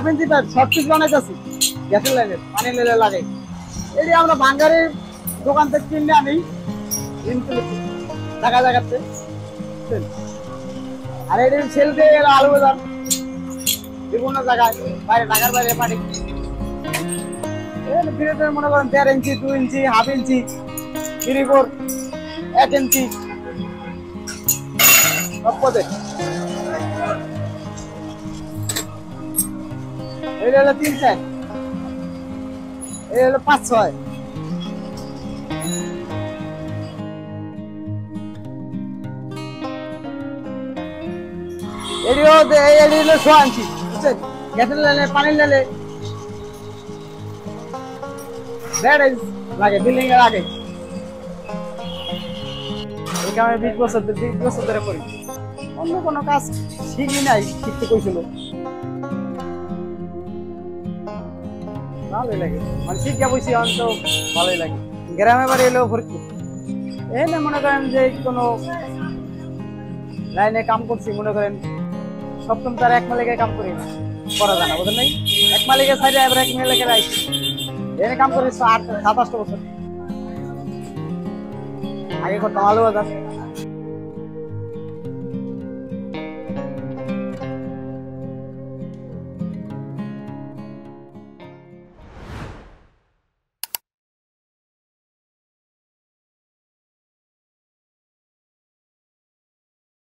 Half inch pipe short piece বানাইতেছি গ্যাসের লাইনের পানি লেলে লাগে। এটি আমরা বাঙ্গারের দোকান থেকে কিনে আনি জায়গা জায়গাতে। আর এটি সেল দিয়ে গেল আলু বাজার বিভিন্ন জায়গায় বাইরে ঢাকার বাইরে পানি মনে করেন 1.5 ইঞ্চি 2 ইঞ্চি হাফ ইঞ্চি 3/4 1 ইঞ্চি সব পদে। এটা হলো 3-4, এটা হলো 5-6। এটিও এটি হলো 6 ইঞ্চি বুঝছেন। গ্যাসের লাইনে পানির লাইনে 1.5 ইঞ্চি লাগে বিল্ডিং এর আগে। এই কারণে 20 বছর ধরে করি, অন্য কোনো কাজ শিখি নাই, শিখতে কইছিল ভালোই লাগে, মানে শিক্ষা বসি অন্ত ভালোই লাগে। গ্রামে বাড়ি এলেও ফরিদপুর এই না মনে করেন যে কোনো লাইনে কাম করছি, মনে করেন সপ্তম তার 1 মালিকের কাম করি না, করা যায় না বুঝলেন নাই। 1 মালিকের সাইডে এবার 1 মালিকের আইছি এনে কাম করি 27 বছর। আগে করতাম আলু বাজার।